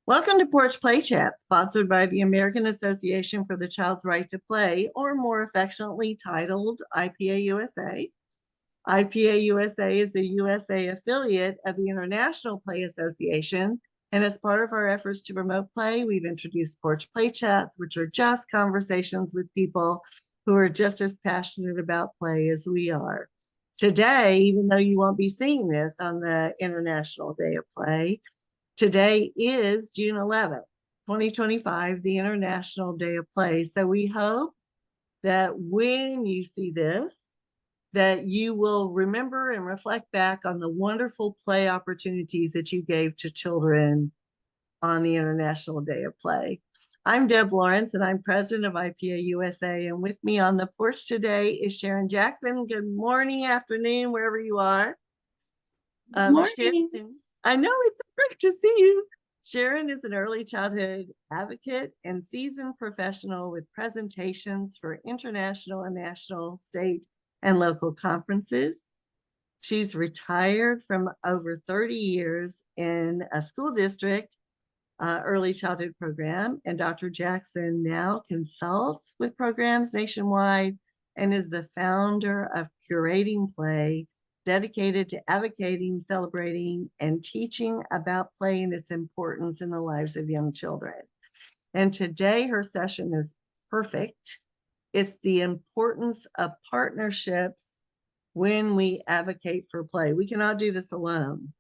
Welcome to Porch Play Chat, sponsored by the American Association for the Child's Right to Play, or more affectionately titled IPA USA. IPA USA is the USA affiliate of the International Play Association, and as part of our efforts to promote play, we've introduced Porch Play Chats, which are just conversations with people who are just as passionate about play as we are. Today, even though you won't be seeing this on the International Day of Play, today is June 11th, 2025, the International Day of Play. So we hope that when you see this, that you will remember and reflect back on the wonderful play opportunities that you gave to children on the International Day of Play. I'm Deb Lawrence, and I'm president of IPA USA. And with me on the porch today is Sharon Jackson. Good morning, afternoon, wherever you are. Morning. Sharon, I know, it's so great to see you. Sharon is an early childhood advocate and seasoned professional with presentations for international and national, state, and local conferences. She's retired from over 30 years in a school district early childhood program, and Dr. Jackson now consults with programs nationwide and is the founder of Curating Play, dedicated to advocating, celebrating, and teaching about play and its importance in the lives of young children. And today her session is perfect. It's the importance of partnerships when we advocate for play. We cannot do this alone.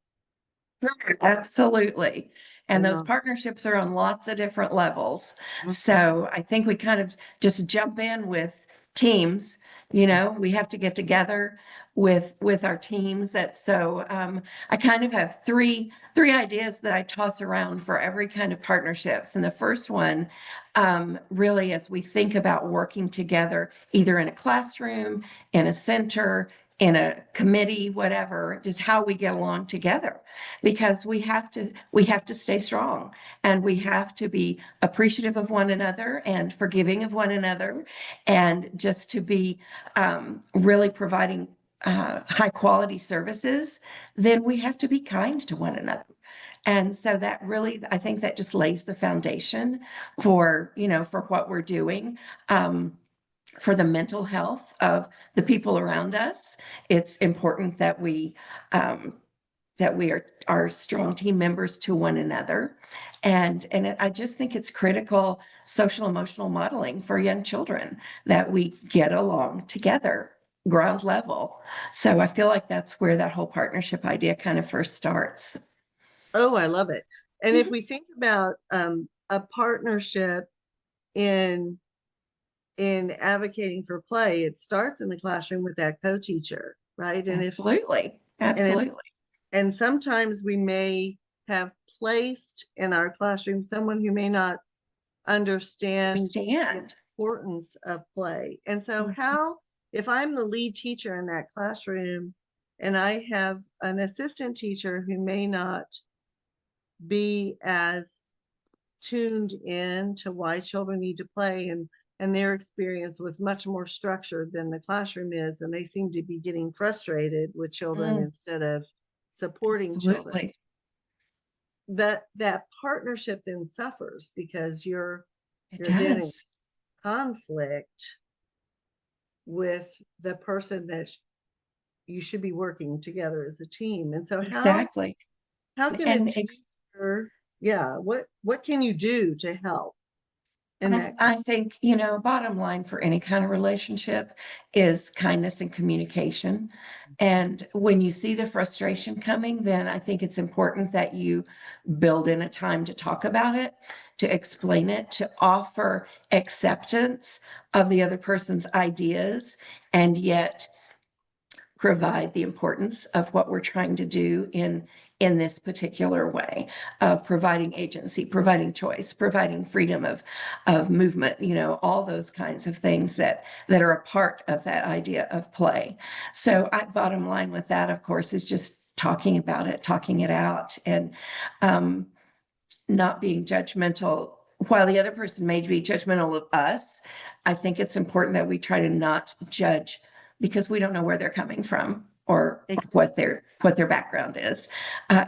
Absolutely. And those partnerships are on lots of different levels. So I think we kind of just jump in with teams. We have to get together with our teams. I kind of have three ideas that I toss around for every kind of partnerships. And the first one, really, as we think about working together, either in a classroom, in a center, in a committee, whatever, just how we get along together, because we have to stay strong, and we have to be appreciative of one another and forgiving of one another, and just to be really providing high quality services. Then we have to be kind to one another. And so that really, I think that just lays the foundation for what we're doing. For the mental health of the people around us, it's important that we are strong team members to one another, and I just think it's critical social emotional modeling for young children that we get along together, ground level. So I feel like that's where that whole partnership idea kind of first starts. Oh, I love it. And if we think about a partnership in advocating for play, it starts in the classroom with that co-teacher, right? And Absolutely. and sometimes we may have placed in our classroom someone who may not understand the importance of play. And so if I'm the lead teacher in that classroom and I have an assistant teacher who may not be as tuned in to why children need to play, and their experience was much more structured than the classroom is, and they seem to be getting frustrated with children instead of supporting children, that partnership then suffers, because you're then in conflict with the person that you should be working together as a team. And so how can a teacher, what can you do to help? I think, bottom line for any kind of relationship is kindness and communication. And when you see the frustration coming, then I think it's important that you build in a time to talk about it, to explain it, to offer acceptance of the other person's ideas, and yet provide the importance of what we're trying to do in this particular way of providing agency, providing choice, providing freedom of movement, all those kinds of things that are a part of that idea of play. So bottom line with that, of course, is just talking about it, talking it out, and not being judgmental. While the other person may be judgmental of us, I think it's important that we try to not judge, because we don't know where they're coming from or what their background is.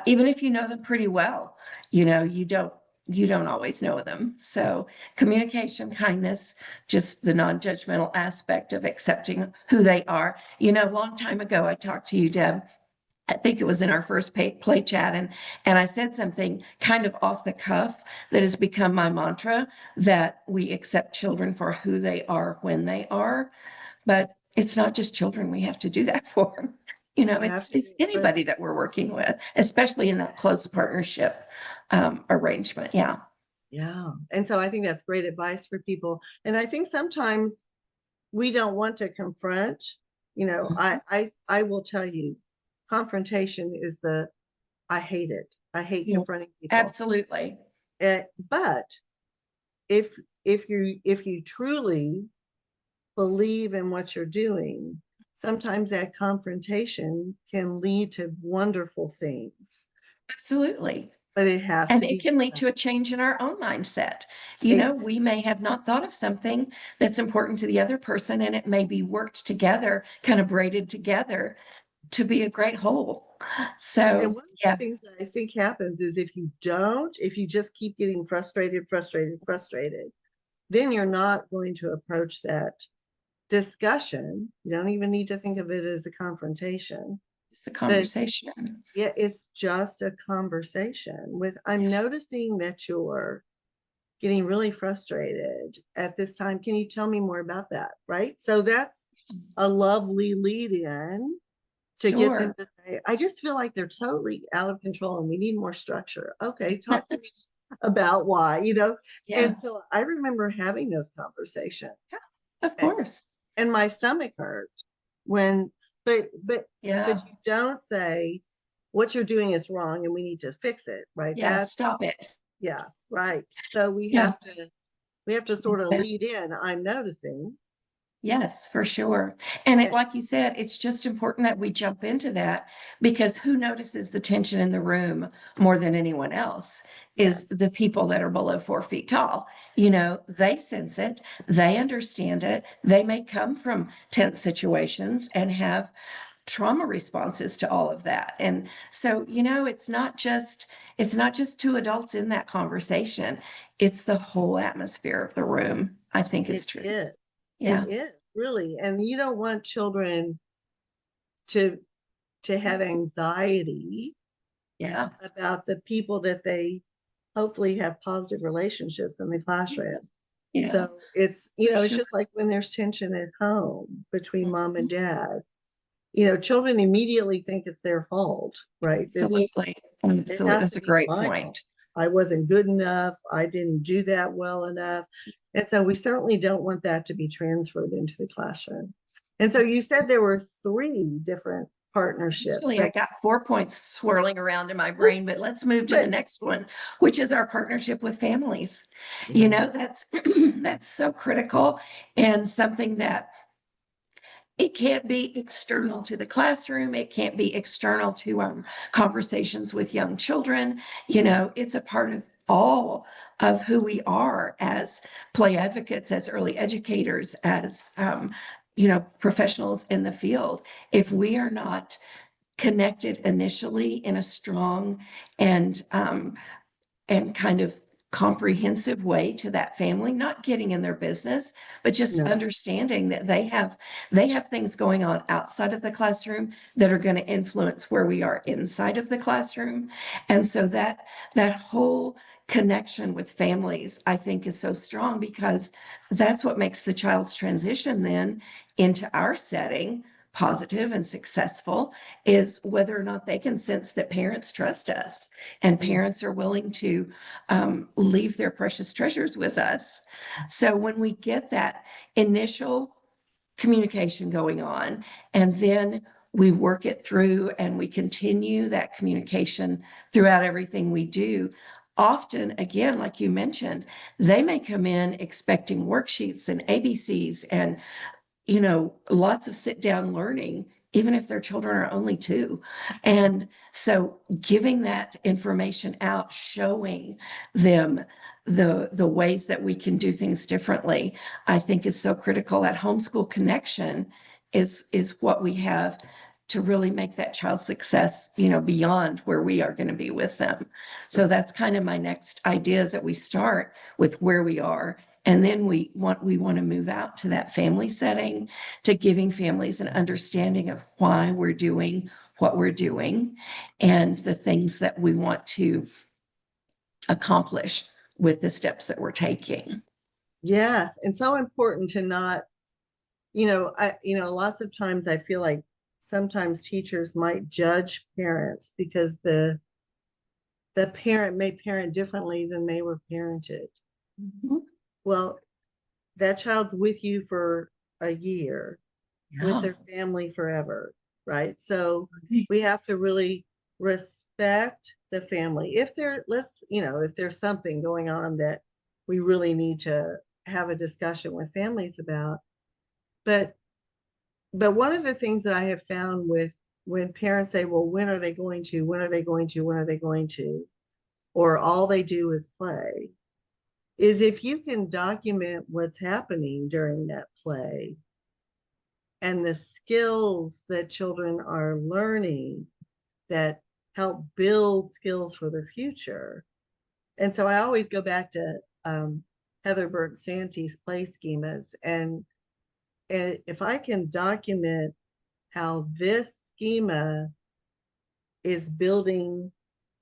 Even if you know them pretty well, you don't you don't always know them. So communication, kindness, just the non-judgmental aspect of accepting who they are. You know, a long time ago, I talked to you, Deb. I think it was in our first play chat, and I said something kind of off the cuff that has become my mantra, that we accept children for who they are when they are. But it's not just children we have to do that for. You know, You have to it's be anybody that we're working with, especially in that close partnership arrangement. Yeah. Yeah. And so I think that's great advice for people. And I think sometimes we don't want to confront, you know, I will tell you, confrontation is I hate it. I hate Yeah, confronting people. absolutely. But if if you truly believe in what you're doing, sometimes that confrontation can lead to wonderful things, Absolutely. but it has And to it be can lead done. to a change in our own mindset. You know, we may have not thought of something that's important to the other person, and it may be worked together, kind of braided together to be a great whole. And So, one of yeah, the things that I think happens is if you just keep getting frustrated, then you're not going to approach that discussion. You don't even need to think of it as a confrontation, it's a but conversation. yeah, it's just a conversation with, I'm noticing that you're getting really frustrated at this time. Can you tell me more about that? Right. So that's a lovely lead in to get them Sure. to say, I just feel like they're totally out of control and we need more structure. Okay, talk to me about why, you know? Yeah, And so I remember having those conversations of course. and my stomach hurt when, but, but, Yeah. but you don't say what you're doing is wrong and we need to fix it, right? Yeah. That's, Stop it. yeah, right. So Yeah. we have to sort of Yeah. lead in, I'm noticing. Yes, for sure. And eh, like you said, it's just important that we jump into that, because who notices the tension in the room more than anyone else Yeah, is the people that are below 4 feet tall. You know, they sense it, they understand it. They may come from tense situations and have trauma responses to all of that. And so, you know, it's not just two adults in that conversation. It's the whole atmosphere of the room, I think, is it true. is. It Yeah. is really. And you don't want children to have anxiety Yeah. about the people that they hopefully have positive relationships in the classroom. Yeah. So it's, For it's sure. just like when there's tension at home between mom Mhm. and dad, children immediately think it's their fault, right? Absolutely. It Absolutely. has That's to a be great my fault. point. I wasn't good enough. I didn't do that well enough. And so we certainly don't want that to be transferred into the classroom. And so you said there were three different partnerships. Actually, I So, got 4 points swirling around in my brain, but let's move to the but next one, which is our partnership with families. You yeah, know, that's that's so critical, and something that it can't be external to the classroom. It can't be external to conversations with young children. You know, it's a part of all of who we are as play advocates, as early educators, as professionals in the field. If we are not connected initially in a strong and kind of comprehensive way to that family, not getting in their business, but just no, understanding that they have things going on outside of the classroom that are going to influence where we are inside of the classroom. And so that whole connection with families, I think, is so strong, because that's what makes the child's transition then into our setting positive and successful, is whether or not they can sense that parents trust us and mm, parents are willing to leave their precious treasures with us. So when we get that initial communication going on, and then we work it through and we continue that communication throughout everything we do. Often, again, like you mentioned, they may come in expecting worksheets and ABCs and lots of sit down learning, even if their children are only 2. And so giving that information out, showing them the ways that we can do things differently, I think is so critical. That homeschool connection is what we have to really make that child success, beyond where we are going to be with them. So that's kind of my next idea, is that we start with where we are. And then we want to move out to that family setting, to giving families an understanding of why we're doing what we're doing and the things that we want to accomplish with the steps that we're taking. Yes, and so important to not, lots of times I feel like sometimes teachers might judge parents because the parent may parent differently than they were parented. Mhm. Well, that child's with you for a year, with Yeah. their family forever, right? So Right. we have to really respect the family. If if there's something going on that we really need to have a discussion with families about. But one of the things that I have found with when parents say, well, when are they going to, when are they going to, when are they going to, or all they do is play, is if you can document what's happening during that play and the skills that children are learning that help build skills for the future. And so I always go back to Heather Burke Sante's play schemas. And if I can document how this schema is building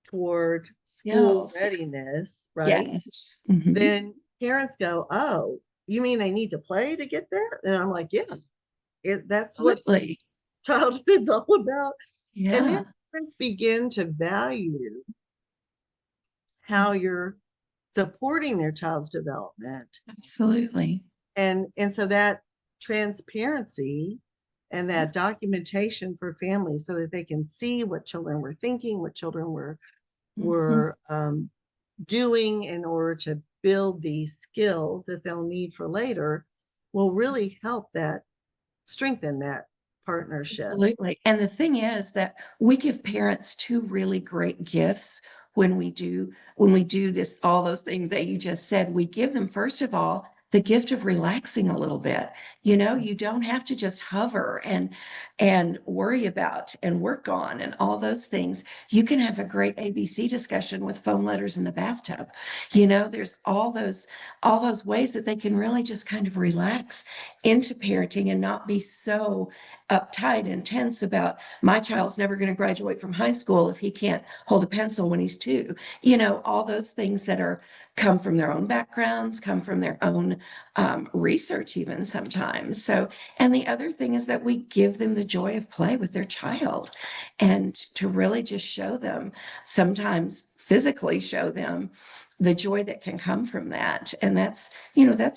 toward school Yes. readiness, right? Yes. Mhm. Then parents go, oh, you mean they need to play to get there? And I'm like, yeah, that's what Absolutely. childhood's all about. And then Yeah. parents begin to value how you're supporting their child's development. Absolutely. And so that transparency and that documentation for families so that they can see what children were thinking, what children were Mhm. were doing in order to build these skills that they'll need for later will really help that strengthen that partnership. Absolutely. And the thing is that we give parents two really great gifts when we do this, all those things that you just said. We give them, first of all, the gift of relaxing a little bit. You don't have to just hover and worry about and work on and all those things. You can have a great ABC discussion with foam letters in the bathtub. There's all those ways that they can really just kind of relax into parenting and not be so uptight and tense about, my child's never going to graduate from high school if he can't hold a pencil when he's 2. All those things that come from their own backgrounds, come from their own research even sometimes. So, and the other thing is that we give them the joy of play with their child, and to really just show them, sometimes physically show them the joy that can come from that. And that's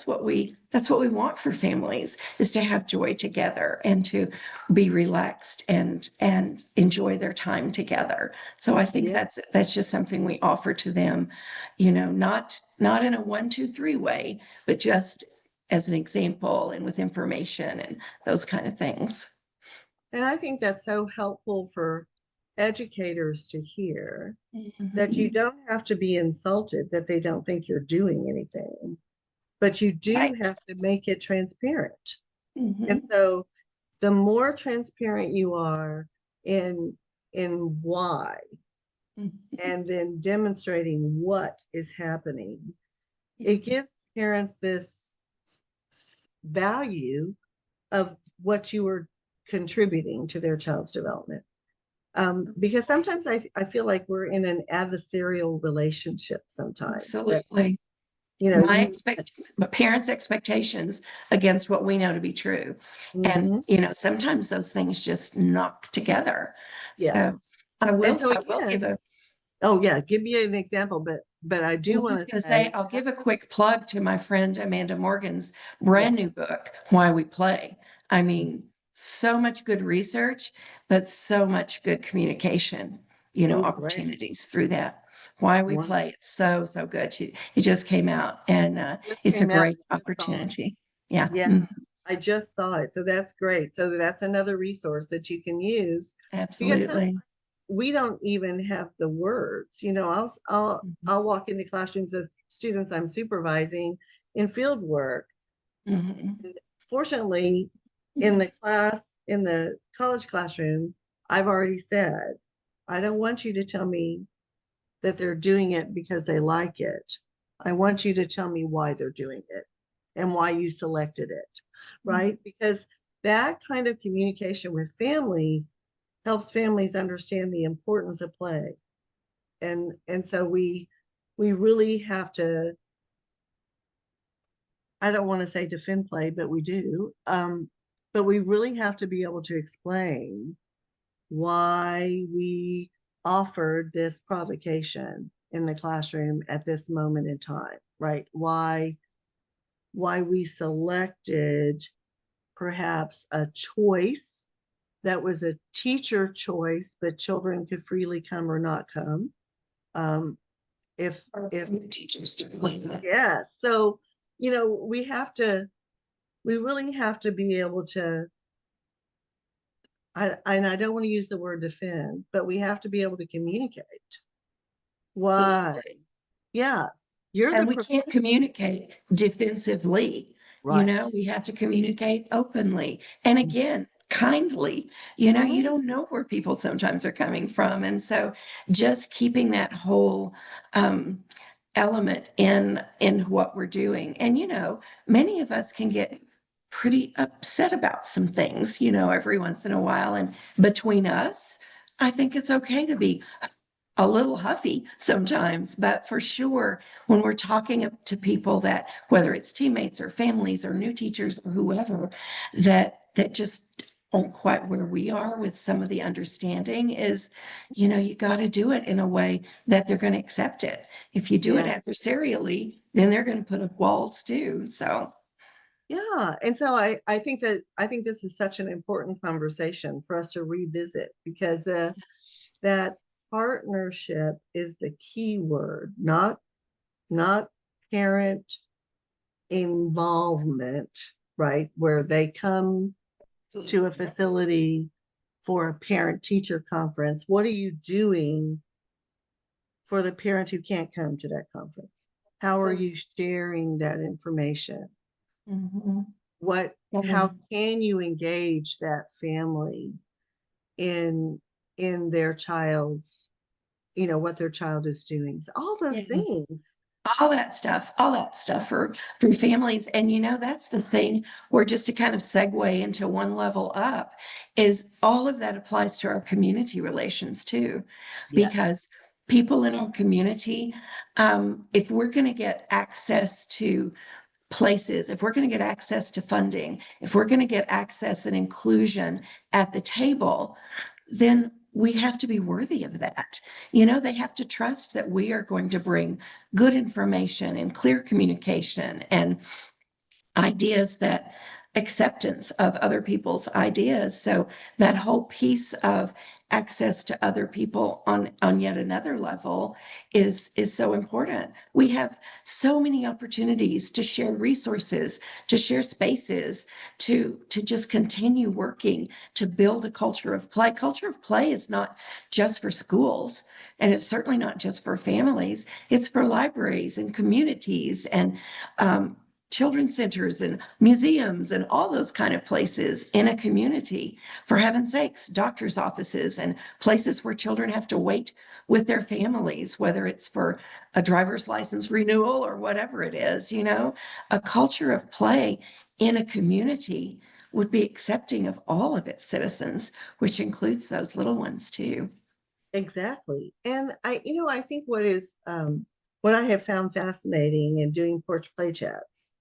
what we want for families, is to have joy together and to be relaxed and enjoy their time together. So I think Yeah. that's just something we offer to them, not in a 1, 2, 3 way, but just as an example and with information and those kind of things. And I think that's so helpful for educators to hear, that you Mhm. don't have to be insulted that they don't think you're doing anything, but you do Right. have to make it transparent. And Mhm. so the more transparent you are in why, Mhm. and then demonstrating what is happening, Yeah. it gives parents this value of what you are contributing to their child's development. Because sometimes I feel like we're in an adversarial relationship sometimes that, Absolutely. you know, My you, expect my parents' expectations against what we know to be true. And, mhm, sometimes those things just knock together. So yes. I And will, so I will give again, a, oh yeah, give me an example, but I I do was want just to going to say, say, I'll give a quick plug to my friend Amanda Morgan's yeah, brand new book, Why We Play. I mean, so much good research, but so much good communication, oh great, opportunities through that. Why We one Play. It's so, so good. It just came out, and just it's a came out, great I just saw it. opportunity. Yeah. Yeah, I just saw it. So that's great. So that's another resource that you can use, because Absolutely. we don't even have the words. I'll walk into classrooms of students I'm supervising in field work. Mhm. And fortunately, in the college classroom, I've already said, I don't want you to tell me that they're doing it because they like it. I want you to tell me why they're doing it and why you selected it, right? Because that kind of communication with families helps families understand the importance of play. And so we really have to, I don't want to say defend play, but we do. But we really have to be able to explain why we offered this provocation in the classroom at this moment in time, right? Why we selected perhaps a choice that was a teacher choice, but children could freely come or not come. If teachers do like that. Yeah, so we really have to be able to, and I don't want to use the word defend, but we have to be able to communicate why. Absolutely. Yes, you're And the we can't communicate defensively. right. We have to communicate openly. And again, kindly. You Mhm. don't know where people sometimes are coming from. And so just keeping that whole element in what we're doing. And many of us can get pretty upset about some things, every once in a while. And between us, I think it's okay to be a little huffy sometimes, but for sure, when we're talking to people that, whether it's teammates or families or new teachers or whoever, that just aren't quite where we are with some of the understanding is, you got to do it in a way that they're going to accept it. If you do it Yeah, adversarially, then they're going to put up walls too. So yeah. And so I think this is such an important conversation for us to revisit because yes. that partnership is the key word, not parent involvement, right? Where they come to a facility for a parent teacher conference. What are you doing for the parent who can't come to that conference? How are So, you sharing that information? mhm. How And can you engage that family in their child's, what their child is doing? All those yeah. things. All that stuff for families. And that's the thing where, just to kind of segue into one level up, is all of that applies to our community relations too, Yes, because people in our community, if we're going to get access to places, if we're going to get access to funding, if we're going to get access and inclusion at the table, then we have to be worthy of that. They have to trust that we are going to bring good information and clear communication and ideas, that acceptance of other people's ideas. So that whole piece of access to other people on yet another level is so important. We have so many opportunities to share resources, to share spaces, to just continue working to build a culture of play. Culture of play is not just for schools, and it's certainly not just for families. It's for libraries and communities and children's centers and museums and all those kind of places in a community. For heaven's sakes, doctor's offices and places where children have to wait with their families, whether it's for a driver's license renewal or whatever it is. A culture of play in a community would be accepting of all of its citizens, which includes those little ones too. exactly. And I think what I have found fascinating in doing Porch Play Chats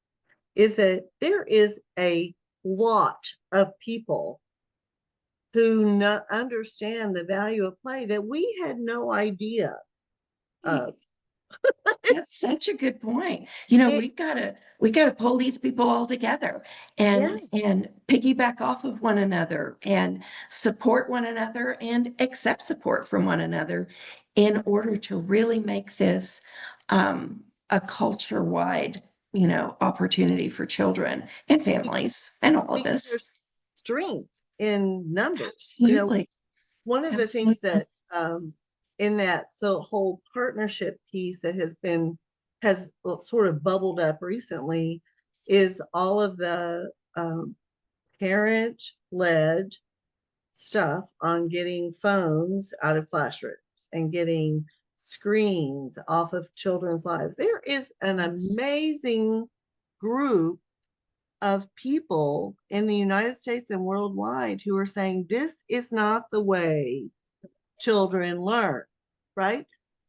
is that there is a lot of people who understand the value of play that we had no idea of. That's such a good point. It, we gotta pull these people all together yeah, and piggyback off of one another and support one another and accept support from one another in order to really make this a culture-wide, opportunity for children and families and all of because us. there's strength in numbers. Absolutely. One of the things Absolutely. that in that whole partnership piece that has sort of bubbled up recently is all of the parent led stuff on getting phones out of classrooms and getting screens off of children's lives. There is an amazing group of people in the United States and worldwide who are saying this is not the way children learn, right?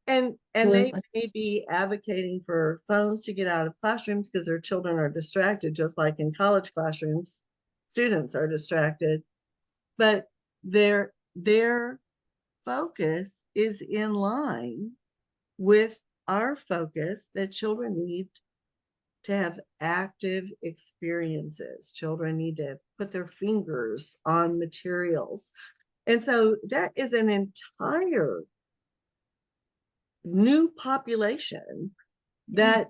And they Absolutely. may be advocating for phones to get out of classrooms because their children are distracted, just like in college classrooms, students are distracted. But their focus is in line with our focus that children need to have active experiences. Children need to put their fingers on materials. And so that is an entire new population that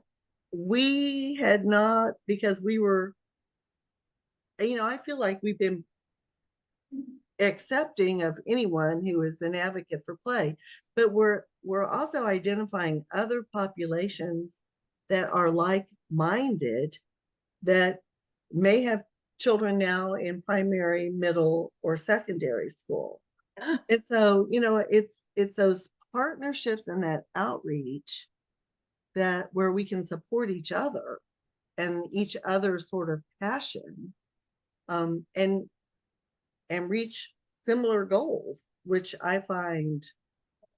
we had not, because we were, I feel like we've been accepting of anyone who is an advocate for play, but we're also identifying other populations that are like-minded, that may have children now in primary, middle, or secondary school. Yeah. And so, it's those partnerships and that outreach that where we can support each other and each other's sort of passion, and reach similar goals, which I find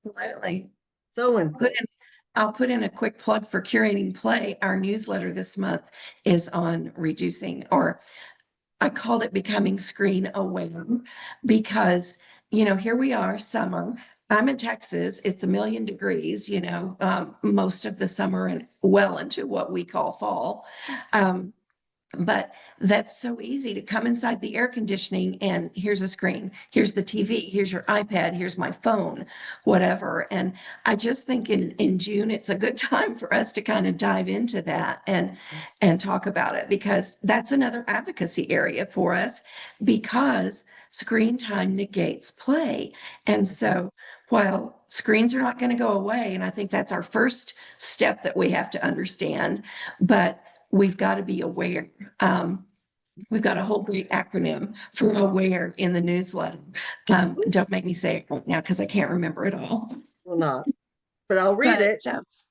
Absolutely. so Put important. in, I'll put in a quick plug for Curating Play. Our newsletter this month is on reducing, or I called it becoming screen aware, because, here we are, summer. I'm in Texas. It's 1,000,000 degrees, most of the summer and well into what we call fall. But that's so easy to come inside the air conditioning and here's a screen, here's the TV, here's your iPad, here's my phone, whatever. And I just think in June, it's a good time for us to kind of dive into that and talk about it, because that's another advocacy area for us, because screen time negates play. And so while screens are not going to go away, and I think that's our first step that we have to understand, but we've got to be aware. We've got a whole great acronym for aware in the newsletter. Don't make me say it right now because I can't remember it all. Well, not, but I'll read But it.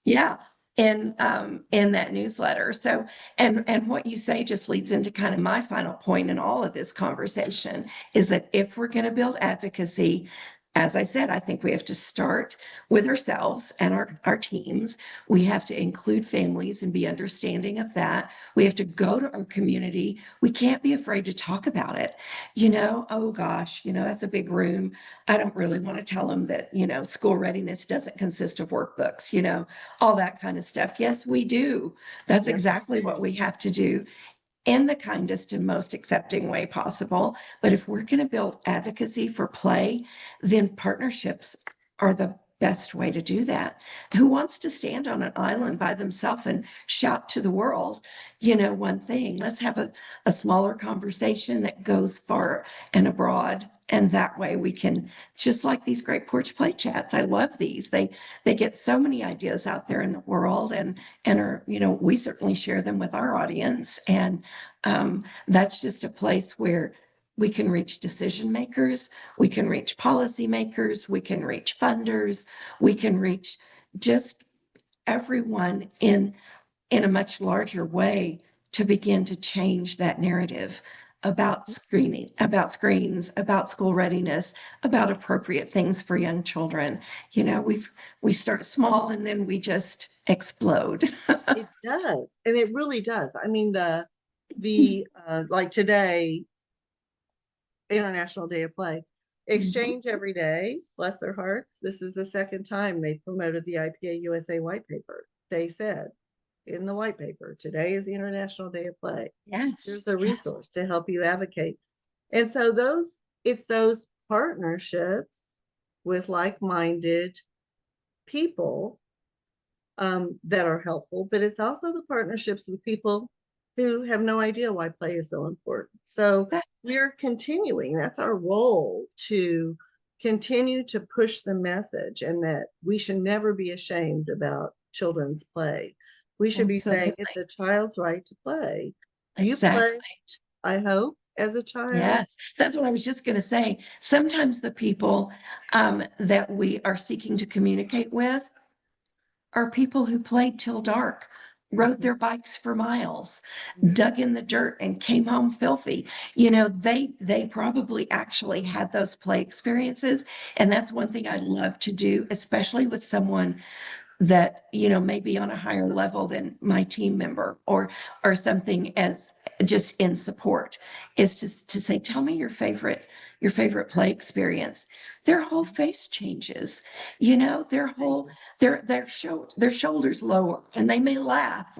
yeah, in that newsletter. So and what you say just leads into kind of my final point in all of this conversation, is that if we're going to build advocacy, as I said, I think we have to start with ourselves and our teams. We have to include families and be understanding of that. We have to go to our community. We can't be afraid to talk about it. Oh gosh, that's a big room. I don't really want to tell them that, school readiness doesn't consist of workbooks, all that kind of stuff. Yes, we do. That's Yep. exactly what we have to do in the kindest and most accepting way possible. But if we're going to build advocacy for play, then partnerships are the best way to do that. Who wants to stand on an island by themselves and shout to the world, one thing? Let's have a smaller conversation that goes far and abroad. And that way we can, just like these great porch play chats. I love these. They get so many ideas out there in the world, and are, we certainly share them with our audience. And that's just a place where we can reach decision makers, we can reach policymakers, we can reach funders, we can reach just everyone in a much larger way, to begin to change that narrative about screening, about screens, about school readiness, about appropriate things for young children. We start small and then we just explode. It does, and it really does. I mean, the like today, International Day of Play, exchange every day, bless their hearts. This is the second time they promoted the IPA USA white paper. They said in the white paper, today is the International Day of Play. Yes. Here's a resource to help you advocate. And so it's those partnerships with like-minded people, that are helpful, but it's also the partnerships with people who have no idea why play is so important. So we're continuing, that's our role, to continue to push the message, and that we should never be ashamed about children's play. We should be saying it's a child's right to play. You Exactly. play, I hope, as a child? Yes, that's what I was just going to say. Sometimes the people that we are seeking to communicate with are people who played till dark, rode their bikes for miles, dug in the dirt and came home filthy. You know, they probably actually had those play experiences. And that's one thing I love to do, especially with someone that, you know, may be on a higher level than my team member or something, as just in support, is just to say, tell me your favorite play experience. Their whole face changes, you know, their shoulders lower and they may laugh,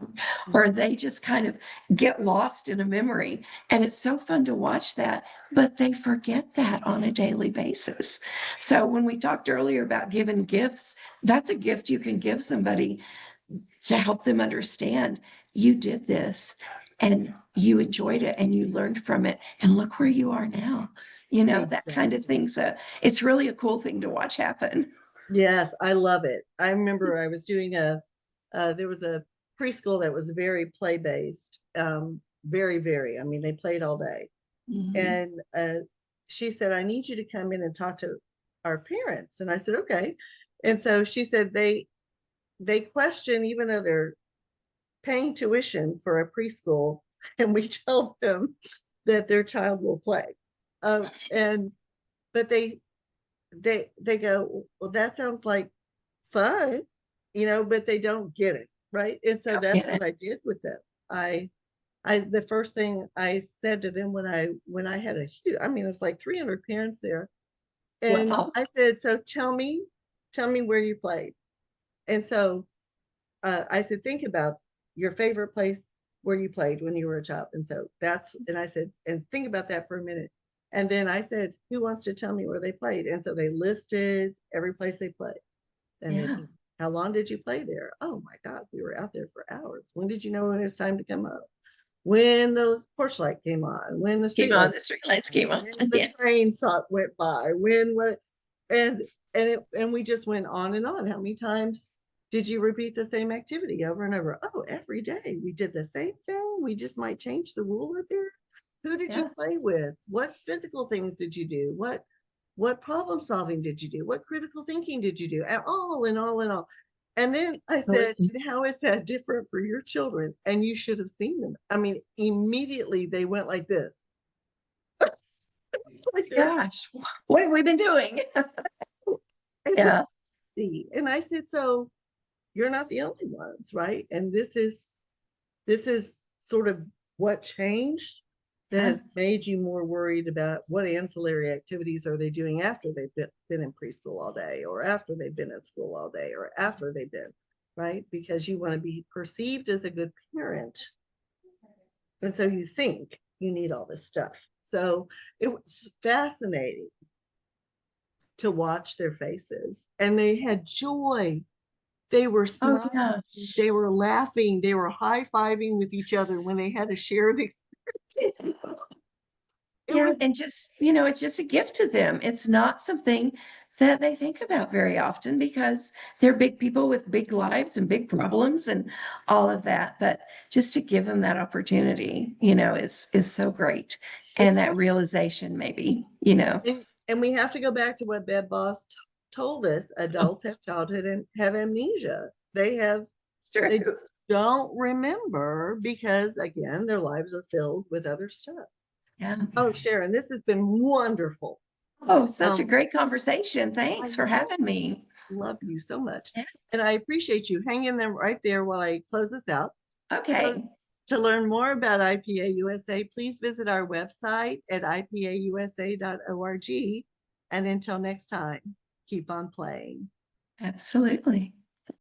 or they just kind of get lost in a memory. And it's so fun to watch that, but they forget that on a daily basis. So when we talked earlier about giving gifts, that's a gift you can give somebody to help them understand you did this and you enjoyed it and you learned from it. And look where you are now. You know, that kind of thing. So it's really a cool thing to watch happen. Yes, I love it. I remember I was doing there was a preschool that was very play based, very. I mean, they played all day. Mhm. And she said, I need you to come in and talk to our parents. And I said, okay. And so she said they question, even though they're paying tuition for a preschool, and we tell them that their child will play. And but they go, well, that sounds like fun, but they don't get it, right? And so Don't that's get what it. I did with them. I the first thing I said to them when I had a huge, I mean, it was like 300 parents there, and Well, I said, so tell me where you played. And so I said, think about your favorite place where you played when you were a child. And so and I said, and think about that for a minute. And then I said, who wants to tell me where they played? And so they listed every place they played. And yeah. then, how long did you play there? Oh my God, we were out there for hours. When did you know when it was time to come up? When the porch light came on, when the Came street on, light, the street lights came on. when the Yeah. train went by, when what, and and we just went on and on. How many times did you repeat the same activity over and over? Oh, every day we did the same thing. We just might change the rule a bit. Who did you Yeah. play with? What physical things did you do? What problem solving did you do? What critical thinking did you do? And all and all and all. And then I said, how is that different for your children? And you should have seen them. I mean, immediately they went like this. Like they're Gosh, what have we been doing? and Yeah. and I said, so you're not the only ones, right? And this is sort of what changed that Yeah. has made you more worried about what ancillary activities are they doing after they've been in preschool all day, or after they've been in school all day, or after they've been, right? Because you want to be perceived as a good parent. And so you think you need all this stuff. So it was fascinating to watch their faces, and they had joy. They were Oh, smiling, yeah. they were laughing, they were high-fiving with each other when they had a shared experience. It Yeah, was and just, you know, it's just a gift to them. It's not something that they think about very often because they're big people with big lives and big problems and all of that. But just to give them that opportunity, you know, is so great. And it's that so, realization, maybe, you know, and we have to go back to what Bev Boss told us. Adults have childhood and have amnesia. it's true. They don't remember because again, their lives are filled with other stuff. Yeah. Oh, Sharon, this has been wonderful. Oh, such a Um, great conversation. I Thanks for having me. love you so much. Yeah. And I appreciate you hanging them right there while I close this out. So Okay. to learn more about IPA USA, please visit our website at ipausa.org. And until next time, keep on playing. Absolutely.